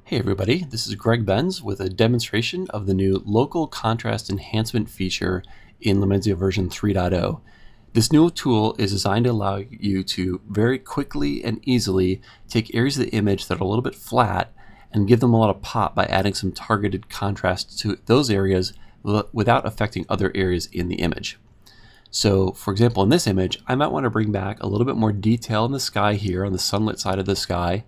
Hey everybody, this is Greg Benz with a demonstration of the new Local Contrast Enhancement feature in Lumenzia version 3.0. This new tool is designed to allow you to very quickly and easily take areas of the image that are a little bit flat and give them a lot of pop by adding some targeted contrast to those areas without affecting other areas in the image. So for example, in this image, I might want to bring back a little bit more detail in the sky here on the sunlit side of the sky,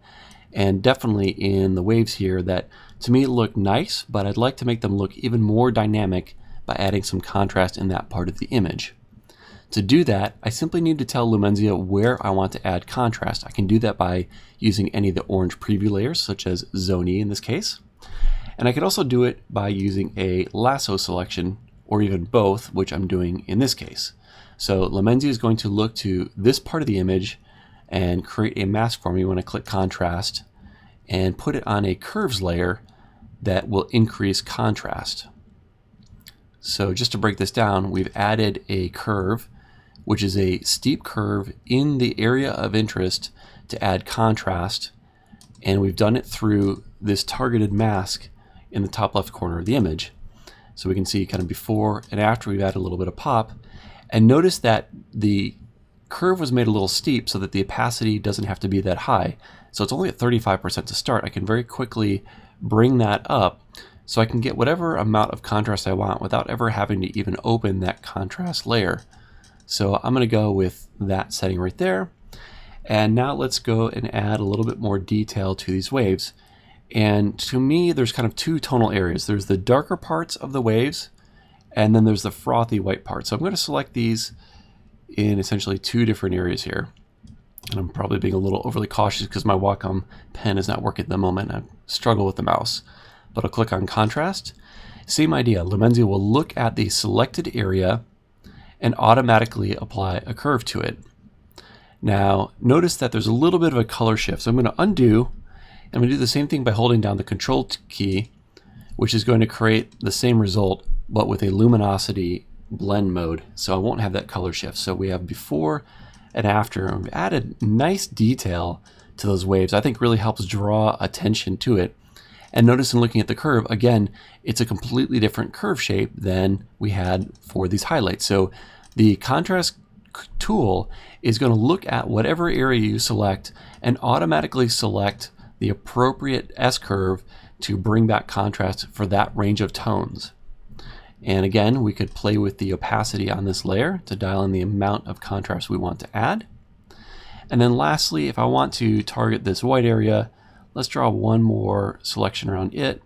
and definitely in the waves here that to me look nice, but I'd like to make them look even more dynamic by adding some contrast in that part of the image. To do that, I simply need to tell Lumenzia where I want to add contrast. I can do that by using any of the orange preview layers, such as Zone E in this case. And I could also do it by using a lasso selection, or even both, which I'm doing in this case. So Lumenzia is going to look to this part of the image and create a mask for me when I click contrast and put it on a curves layer that will increase contrast. So just to break this down, we've added a curve, which is a steep curve in the area of interest to add contrast, and we've done it through this targeted mask in the top left corner of the image. So we can see kind of before and after we've added a little bit of pop, and notice that the curve was made a little steep so that the opacity doesn't have to be that high. So it's only at 35% to start. I can very quickly bring that up so I can get whatever amount of contrast I want without ever having to even open that contrast layer. So I'm going to go with that setting right there. And now let's go and add a little bit more detail to these waves. And to me, there's kind of two tonal areas. There's the darker parts of the waves, and then there's the frothy white part. So I'm going to select these in essentially two different areas here. And I'm probably being a little overly cautious because my Wacom pen is not working at the moment. I struggle with the mouse. But I'll click on contrast. Same idea. Lumenzia will look at the selected area and automatically apply a curve to it. Now notice that there's a little bit of a color shift. So I'm going to undo, and I'm going to do the same thing by holding down the Control key, which is going to create the same result but with a luminosity blend mode, so I won't have that color shift. So we have before and after, and we've added nice detail to those waves. I think really helps draw attention to it. And notice in looking at the curve, again, it's a completely different curve shape than we had for these highlights. So the contrast tool is going to look at whatever area you select and automatically select the appropriate S-curve to bring back contrast for that range of tones. And again, we could play with the opacity on this layer to dial in the amount of contrast we want to add. And then lastly, if I want to target this white area, let's draw one more selection around it.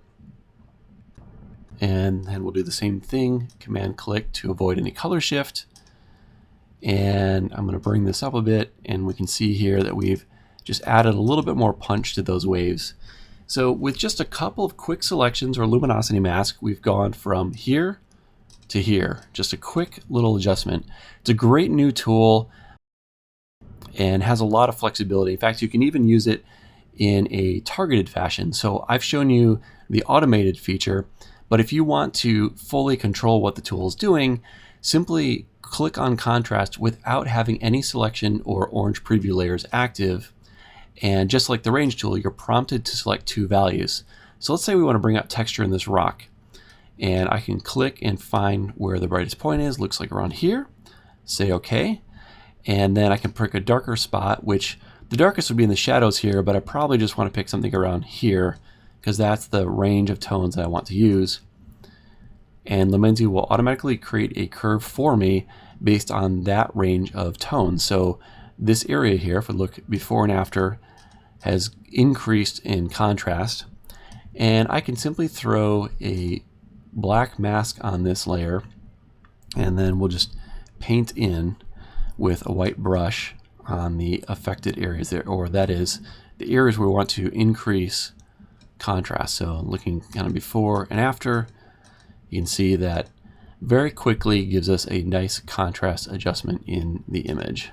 And then we'll do the same thing, Command click to avoid any color shift. And I'm going to bring this up a bit, and we can see here that we've just added a little bit more punch to those waves. So with just a couple of quick selections or luminosity mask, we've gone from here to here. Just a quick little adjustment. It's a great new tool and has a lot of flexibility. In fact, you can even use it in a targeted fashion. So I've shown you the automated feature, but if you want to fully control what the tool is doing, simply click on contrast without having any selection or orange preview layers active. And just like the range tool, you're prompted to select two values. So let's say we want to bring out texture in this rock. And I can click and find where the brightest point is. Looks like around here. Say OK. And then I can pick a darker spot, which the darkest would be in the shadows here, but I probably just want to pick something around here because that's the range of tones that I want to use. And Lumenzia will automatically create a curve for me based on that range of tones. So this area here, if we look before and after, has increased in contrast. And I can simply throw a black mask on this layer, and then we'll just paint in with a white brush on the affected areas there, or that is the areas where we want to increase contrast. So looking kind of before and after, you can see that very quickly gives us a nice contrast adjustment in the image.